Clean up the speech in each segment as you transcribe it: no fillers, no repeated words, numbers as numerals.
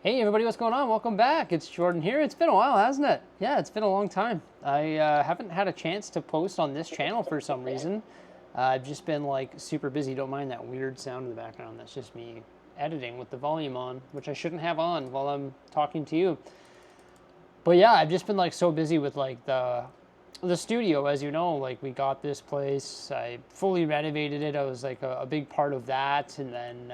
Hey everybody, what's going on? Welcome back. It's Jordan here. It's been a while, hasn't it? Yeah, it's been a long time. I haven't had a chance to post on this channel for some reason. I've just been like super busy. Don't mind that weird sound in the background. That's just me editing with the volume on, which I shouldn't have on while I'm talking to you. But yeah, I've just been like so busy with like the studio, as you know. Like we got this place, I fully renovated it. I was like a big part of that, and then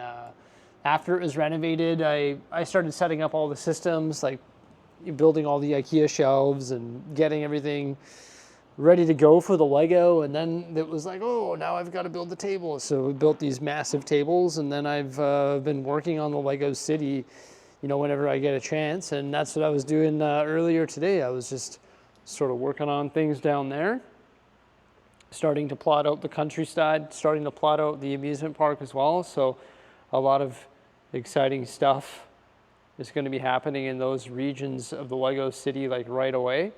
after it was renovated, I started setting up all the systems, like building all the IKEA shelves and getting everything ready to go for the Lego. And then it was like, oh, now I've got to build the table. So we built these massive tables, and then I've been working on the Lego city, you know, whenever I get a chance. And that's what I was doing earlier today. I was just sort of working on things down there, starting to plot out the countryside, starting to plot out the amusement park as well. So a lot of exciting stuff is going to be happening in those regions of the Lego city like right away.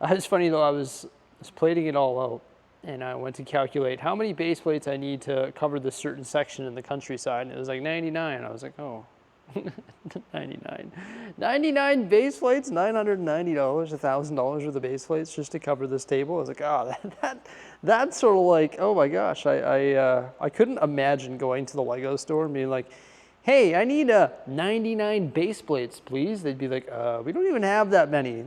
It's funny though, I was plating it all out, and I went to calculate how many base plates I need to cover this certain section in the countryside, and it was like 99. I was like, oh, 99 base plates, $990, $1,000 worth of base plates just to cover this table. I was like, oh, that's sort of like, oh my gosh, I couldn't imagine going to the Lego store and being like, hey, I need 99 base plates, please. They'd be like, we don't even have that many.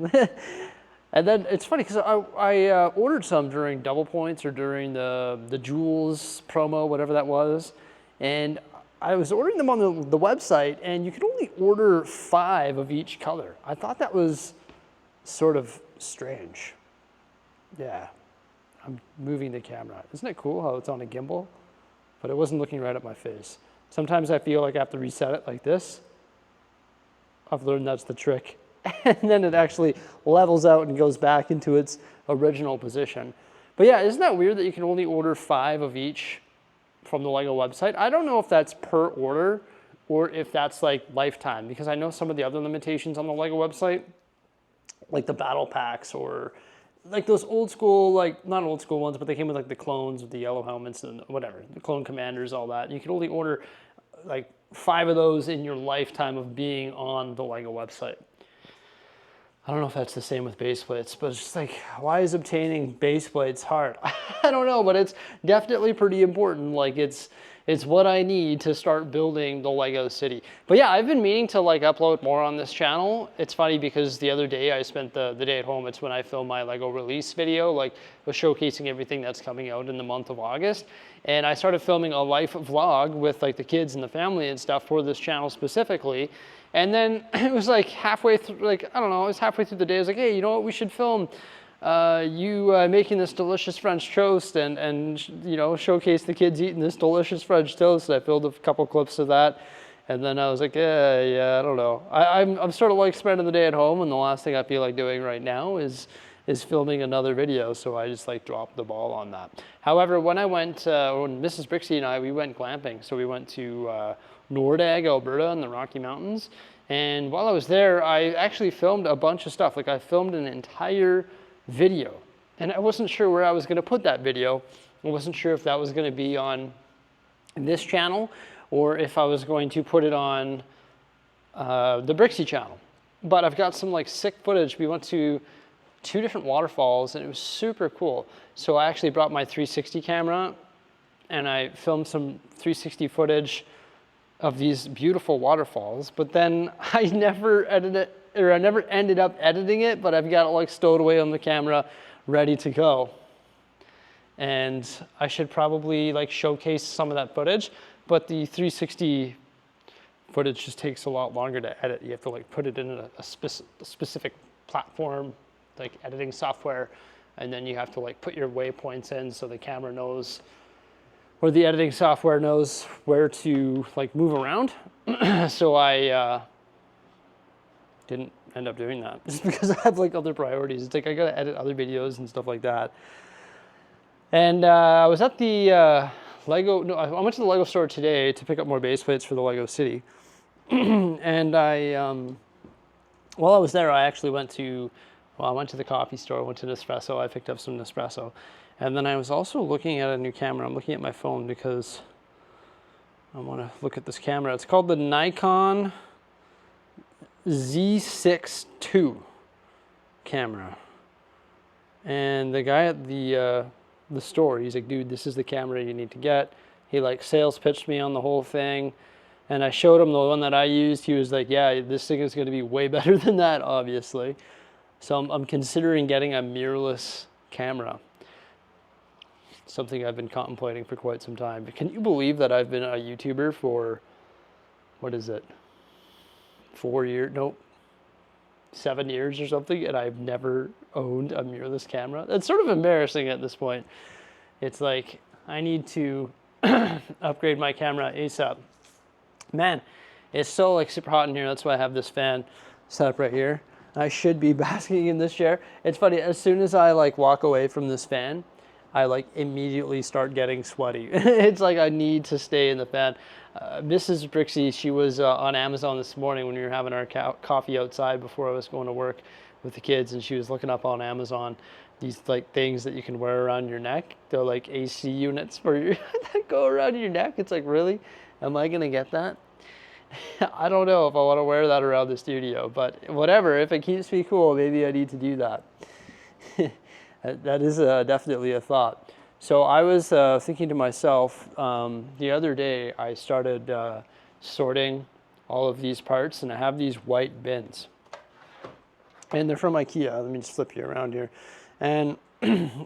And then it's funny because I ordered some during Double Points or during the Jewels promo, whatever that was, and I was ordering them on the website, and you could only order 5 of each color. I thought that was sort of strange. Yeah, I'm moving the camera. Isn't it cool how it's on a gimbal? But it wasn't looking right at my face. Sometimes I feel like I have to reset it like this. I've learned that's the trick. And then it actually levels out and goes back into its original position. But yeah, isn't that weird that you can only order 5 of each from the Lego website? I don't know if that's per order or if that's like lifetime, because I know some of the other limitations on the Lego website, like the battle packs or like those old school, like not old school ones, but they came with like the clones with the yellow helmets and whatever, the clone commanders, all that. You can only order like 5 of those in your lifetime of being on the Lego website. I don't know if that's the same with base plates, but it's just like, why is obtaining base plates hard? I don't know, but it's definitely pretty important. Like it's what I need to start building the Lego city. But yeah, I've been meaning to like upload more on this channel. It's funny because the other day I spent the day at home. It's when I filmed my Lego release video, like was showcasing everything that's coming out in the month of August. And I started filming a life vlog with like the kids and the family and stuff for this channel specifically. And then it was like halfway through, like, I don't know, it was halfway through the day. I was like, hey, you know what, we should film you making this delicious French toast and you know, showcase the kids eating this delicious French toast. And I filmed a couple clips of that. And then I was like, yeah, I don't know. I'm sort of like spending the day at home, and the last thing I feel like doing right now is filming another video. So I just like dropped the ball on that. However, when I went, when Mrs. Bricksie and I, we went glamping. So we went to Nordag, Alberta in the Rocky Mountains. And while I was there, I actually filmed a bunch of stuff. Like I filmed an entire video, and I wasn't sure where I was going to put that video. I wasn't sure if that was going to be on this channel or if I was going to put it on the Bricksie channel. But I've got some like sick footage. We went to 2 different waterfalls, and it was super cool. So I actually brought my 360 camera, and I filmed some 360 footage of these beautiful waterfalls, but then I never edited it, or I never ended up editing it, but I've got it like stowed away on the camera, ready to go. And I should probably like showcase some of that footage, but the 360 footage just takes a lot longer to edit. You have to like put it in a specific platform, like editing software, and then you have to like put your waypoints in so the camera knows, or the editing software knows where to like move around. So I didn't end up doing that just because I have like other priorities. It's like I gotta edit other videos and stuff like that. And I was at the Lego, no, I went to the Lego store today to pick up more base plates for the Lego city. And while I was there, I actually went to the coffee store, went to Nespresso. I picked up some Nespresso. And then I was also looking at a new camera. I'm looking at my phone because I want to look at this camera. It's called the Nikon Z6 II camera. And the guy at the store, he's like, dude, this is the camera you need to get. He like sales pitched me on the whole thing. And I showed him the one that I used. He was like, yeah, this thing is going to be way better than that, obviously. So I'm considering getting a mirrorless camera. Something I've been contemplating for quite some time. But can you believe that I've been a YouTuber for, what is it, 4 years? Nope, 7 years or something, and I've never owned a mirrorless camera? That's sort of embarrassing at this point. It's like, I need to upgrade my camera ASAP. Man, it's so like super hot in here. That's why I have this fan set up right here. I should be basking in this chair. It's funny, as soon as I like walk away from this fan, I like immediately start getting sweaty. It's like I need to stay in the fan. Mrs. Bricksie, she was on Amazon this morning when we were having our coffee outside before I was going to work with the kids, and she was looking up on Amazon these like things that you can wear around your neck. They're like AC units for your that go around your neck. It's like, really? Am I gonna get that? I don't know if I want to wear that around the studio, but whatever. If it keeps me cool, maybe I need to do that. That is definitely a thought. So I was thinking to myself, the other day I started sorting all of these parts, and I have these white bins. And they're from IKEA. Let me just flip you around here. And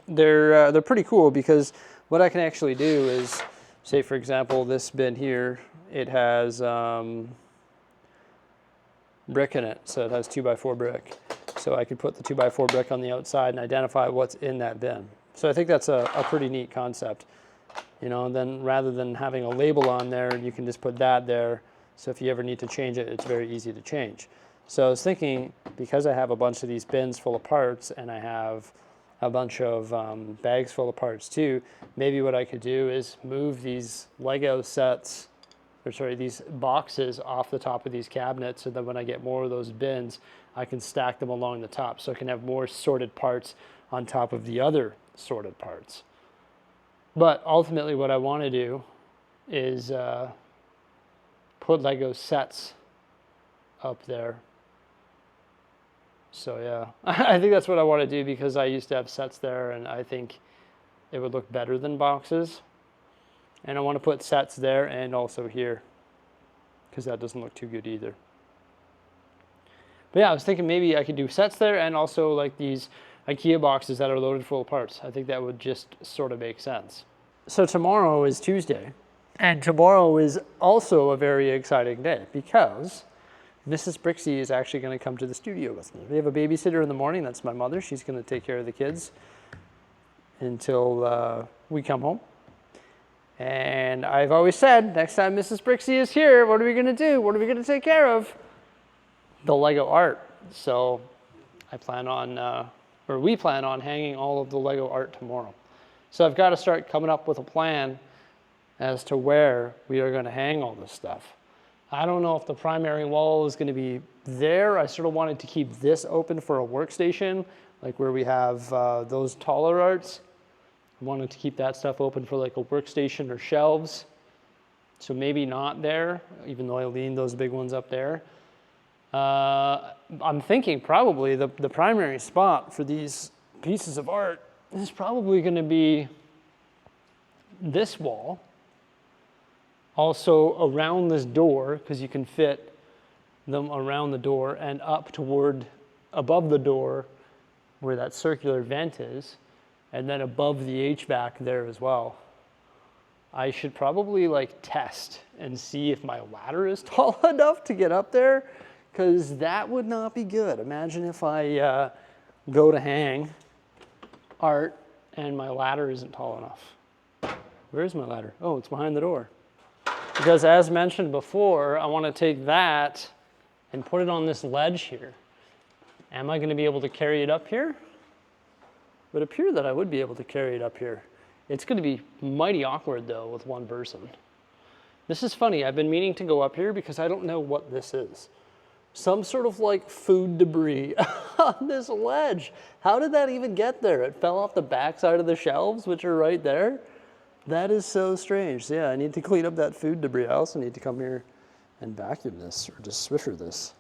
they're pretty cool because what I can actually do is, say for example, this bin here, it has brick in it. So it has 2x4 brick. So I could put the 2x4 brick on the outside and identify what's in that bin. So I think that's a pretty neat concept. You know, and then rather than having a label on there, you can just put that there. So if you ever need to change it, it's very easy to change. So I was thinking, because I have a bunch of these bins full of parts and I have a bunch of bags full of parts too, maybe what I could do is move these Lego sets, or sorry, these boxes off the top of these cabinets, so that when I get more of those bins, I can stack them along the top, so I can have more sorted parts on top of the other sorted parts. But ultimately what I want to do is put Lego sets up there. So yeah, I think that's what I want to do, because I used to have sets there and I think it would look better than boxes. And I want to put sets there and also here, because that doesn't look too good either. But yeah, I was thinking maybe I could do sets there and also like these IKEA boxes that are loaded full of parts. I think that would just sort of make sense. So tomorrow is Tuesday, and tomorrow is also a very exciting day because Mrs. Bricksie is actually going to come to the studio with me. We have a babysitter in the morning. That's my mother. She's going to take care of the kids until we come home. And I've always said, next time Mrs. Bricksie is here, what are we going to do? What are we going to take care of? The Lego art. So I plan on, we plan on hanging all of the Lego art tomorrow. So I've got to start coming up with a plan as to where we are going to hang all this stuff. I don't know if the primary wall is going to be there. I sort of wanted to keep this open for a workstation, like where we have those taller arts. I wanted to keep that stuff open for like a workstation or shelves. So maybe not there, even though I leaned those big ones up there. I'm thinking probably the primary spot for these pieces of art is probably going to be this wall. Also around this door, because you can fit them around the door and up toward above the door where that circular vent is, and then above the HVAC there as well. I should probably like test and see if my ladder is tall enough to get up there, because that would not be good. Imagine if I go to hang art and my ladder isn't tall enough. Where's my ladder? Oh, it's behind the door. Because as mentioned before, I want to take that and put it on this ledge here. Am I going to be able to carry it up here? It would appear that I would be able to carry it up here. It's going to be mighty awkward though with one person. This is funny. I've been meaning to go up here because I don't know what this is. Some sort of like food debris on this ledge. How did that even get there? It fell off the backside of the shelves, which are right there. That is so strange. So yeah, I need to clean up that food debris. I also need to come here and vacuum this or just Swiffer this.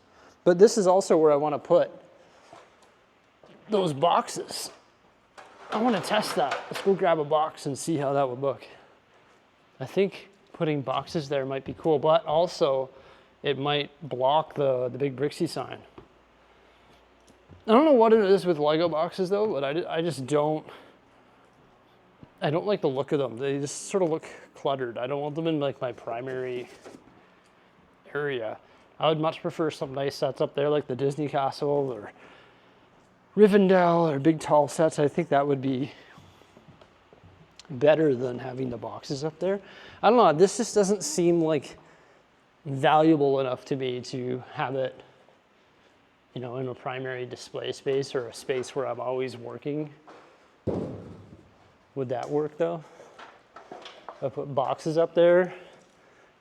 But this is also where I want to put those boxes. I want to test that. Let's go grab a box and see how that would look. I think putting boxes there might be cool, but also it might block the big Bricksie sign. I don't know what it is with Lego boxes though, but I just don't, I don't like the look of them. They just sort of look cluttered. I don't want them in like my primary area. I would much prefer some nice sets up there like the Disney Castle or Rivendell or big tall sets. I think that would be better than having the boxes up there. I don't know, this just doesn't seem like valuable enough to me to have it, you know, in a primary display space or a space where I'm always working. Would that work though? If I put boxes up there,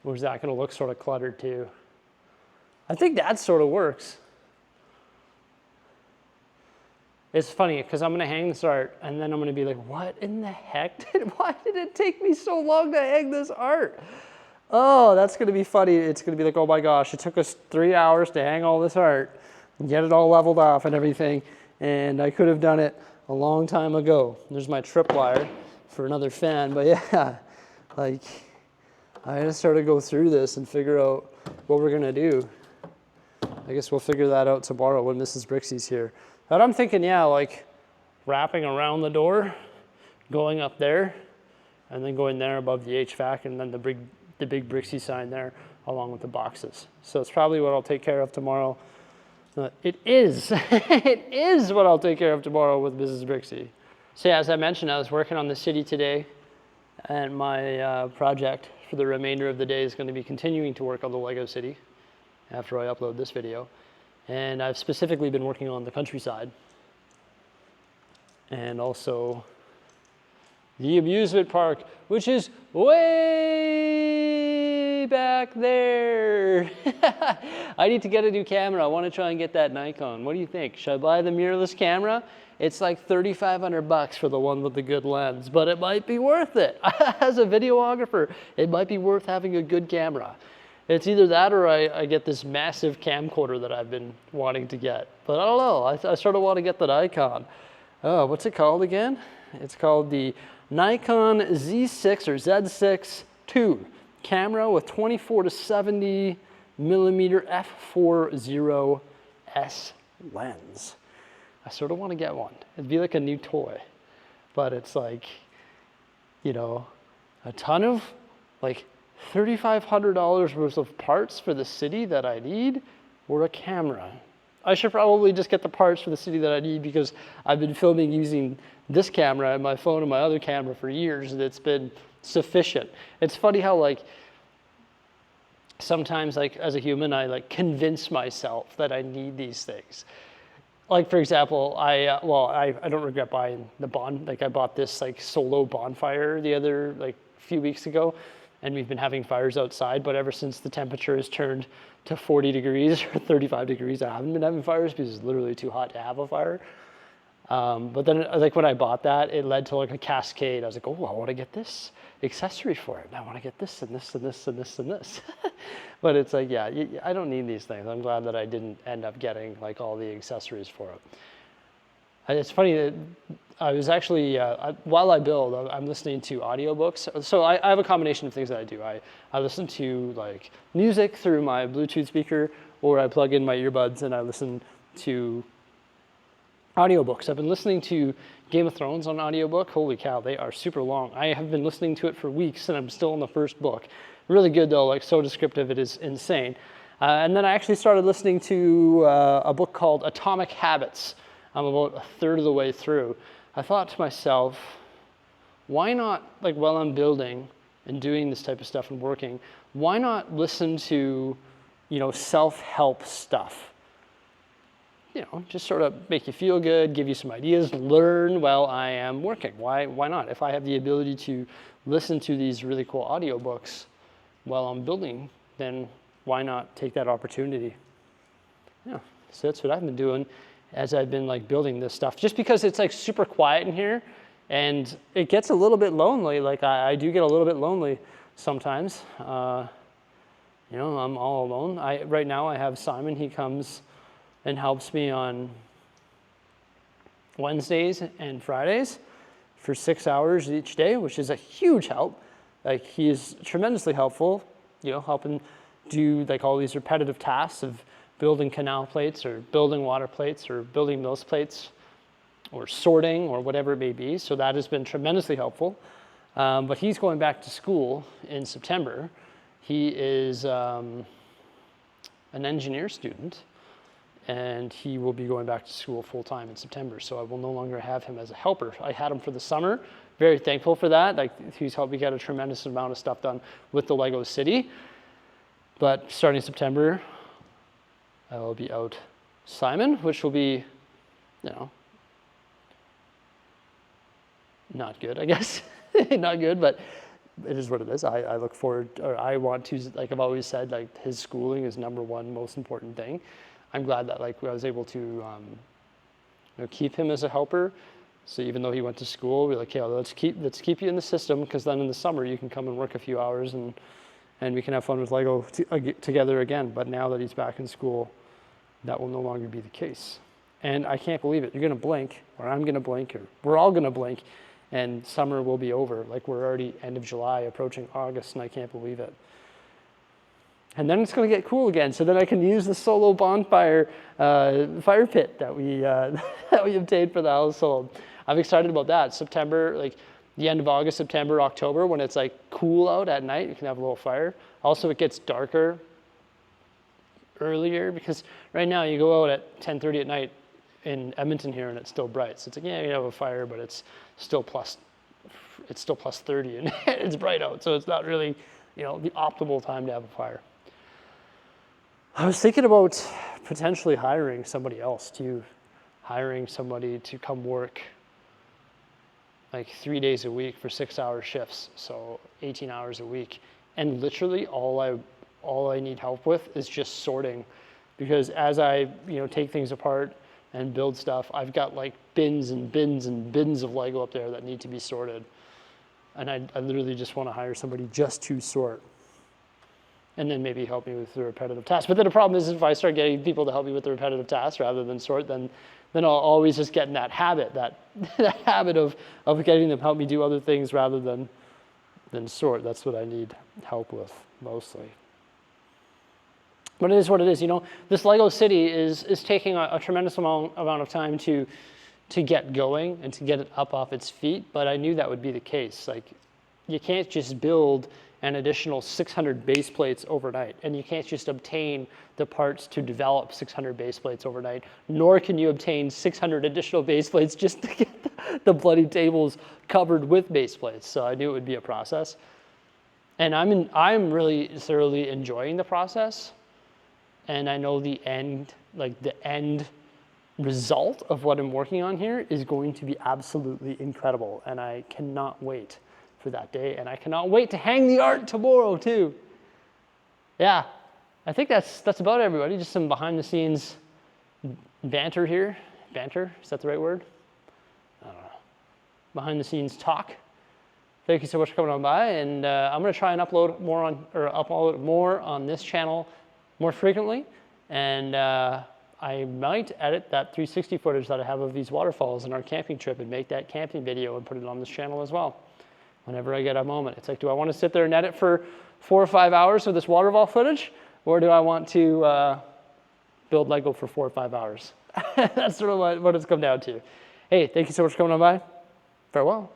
or is that gonna look sort of cluttered too? I think that sort of works. It's funny because I'm gonna hang this art and then I'm gonna be like, what in the heck? Why did it take me so long to hang this art? Oh, that's gonna be funny. It's gonna be like, oh my gosh, it took us 3 hours to hang all this art and get it all leveled off and everything. And I could have done it a long time ago. There's my tripwire for another fan, but yeah, like I just sort of go through this and figure out what we're gonna do. I guess we'll figure that out tomorrow when Mrs. Bricksie's here. But I'm thinking, yeah, like wrapping around the door, going up there, and then going there above the HVAC, and then the big Bricksie sign there, along with the boxes. So it's probably what I'll take care of tomorrow. It is, it is what I'll take care of tomorrow with Mrs. Bricksie. So yeah, as I mentioned, I was working on the city today, and my project for the remainder of the day is going to be continuing to work on the Lego city after I upload this video. And I've specifically been working on the countryside and also the amusement park, which is way back there. I need to get a new camera. I want to try and get that Nikon. What do you think? Should I buy the mirrorless camera? It's like $3,500 for the one with the good lens, but it might be worth it. As a videographer, it might be worth having a good camera. It's either that or I get this massive camcorder that I've been wanting to get. But I don't know, I sort of want to get the Nikon. Oh, what's it called again? It's called the Nikon Z6 or Z6 II camera with 24 to 70 millimeter f/4.0 lens. I sort of want to get one. It'd be like a new toy, but it's like, you know, a ton of like $3,500 worth of parts for the city that I need, or a camera. I should probably just get the parts for the city that I need because I've been filming using this camera and my phone and my other camera for years, and it's been sufficient. It's funny how like sometimes like as a human I like convince myself that I need these things. Like for example, I don't regret buying the I bought this like solo bonfire the other like few weeks ago. And we've been having fires outside, but ever since the temperature has turned to 40 degrees or 35 degrees, I haven't been having fires because it's literally too hot to have a fire. But then like when I bought that, it led to like a cascade. I was like, oh, I want to get this accessory for it. And I want to get this and this and this and this and this. But it's like, yeah, I don't need these things. I'm glad that I didn't end up getting like all the accessories for it. It's funny that I was actually, while I build, I'm listening to audiobooks. So I have a combination of things that I do. I listen to like music through my Bluetooth speaker, or I plug in my earbuds and I listen to audiobooks. I've been listening to Game of Thrones on audiobook. Holy cow, they are super long. I have been listening to it for weeks and I'm still in the first book. Really good though, like so descriptive, it is insane. And then I actually started listening to a book called Atomic Habits. I'm about a third of the way through. I thought to myself, why not, like while I'm building and doing this type of stuff and working, why not listen to, you know, self-help stuff? You know, just sort of make you feel good, give you some ideas, learn while I am working. Why not? If I have the ability to listen to these really cool audiobooks while I'm building, then why not take that opportunity? Yeah, so that's what I've been doing as I've been like building this stuff, just because it's like super quiet in here and it gets a little bit lonely. Like I do get a little bit lonely sometimes. You know, I'm all alone. Right now I have Simon. He comes and helps me on Wednesdays and Fridays for 6 hours each day, which is a huge help. Like, he is tremendously helpful, you know, helping do like all these repetitive tasks of building canal plates or building water plates or building those plates or sorting or whatever it may be. So that has been tremendously helpful. But he's going back to school in September. He is an engineer student, and he will be going back to school full-time in September. So I will no longer have him as a helper. I had him for the summer. Very thankful for that. Like, he's helped me get a tremendous amount of stuff done with the Lego City. But starting September, I will be out Simon, which will be, you know, not good, I guess. Not good, but it is what it is. I look forward, or I want to, like I've always said, like, his schooling is number one most important thing. I'm glad that, like, I was able to you know, keep him as a helper. So even though he went to school, we're like, yeah, let's keep you in the system, because then in the summer you can come and work a few hours and we can have fun with Lego together again. But now that he's back in school, that will no longer be the case. And I can't believe it. You're going to blink, or I'm going to blink, or we're all going to blink, and summer will be over. Like, we're already end of July, approaching August, and I can't believe it. And then it's going to get cool again. So then I can use the solo bonfire fire pit that we that we obtained for the household. I'm excited about that. September, like the end of August, September, October, when it's like cool out at night, you can have a little fire. Also, it gets darker earlier, because right now you go out at 10:30 at night in Edmonton here, and it's still bright. So it's like, yeah, you have a fire, but it's still plus 30 and it's bright out. So it's not really, you know, the optimal time to have a fire. I was thinking about potentially hiring somebody else too, hiring somebody to come work like 3 days a week for 6-hour shifts, so 18 hours a week. And literally all I need help with is just sorting, because as I, you know, take things apart and build stuff, I've got like bins and bins and bins of Lego up there that need to be sorted. And I literally just want to hire somebody just to sort, and then maybe help me with the repetitive tasks. But then the problem is, if I start getting people to help me with the repetitive tasks rather than sort, then I'll always just get in that habit, that habit of getting them to help me do other things rather than sort. That's what I need help with mostly. But it is what it is. You know, this Lego City is taking a tremendous amount of time to get going and to get it up off its feet. But I knew that would be the case. Like, you can't just build an additional 600 base plates overnight, and you can't just obtain the parts to develop 600 base plates overnight, nor can you obtain 600 additional base plates just to get the bloody tables covered with base plates. So I knew it would be a process, and I'm really thoroughly enjoying the process, and I know the end result of what I'm working on here is going to be absolutely incredible, and I cannot wait for that day, and I cannot wait to hang the art tomorrow too. Yeah, I think that's about it, everybody. Just some behind the scenes banter here. Banter, is that the right word? I don't know. Behind the scenes talk. Thank you so much for coming on by, and I'm going to try and upload more on this channel more frequently, and I might edit that 360 footage that I have of these waterfalls in our camping trip and make that camping video and put it on this channel as well. Whenever I get a moment. It's like, do I want to sit there and edit for 4 or 5 hours of this waterfall footage, or do I want to build Lego for 4 or 5 hours? That's sort of what it's come down to. Hey, thank you so much for coming on by. Farewell.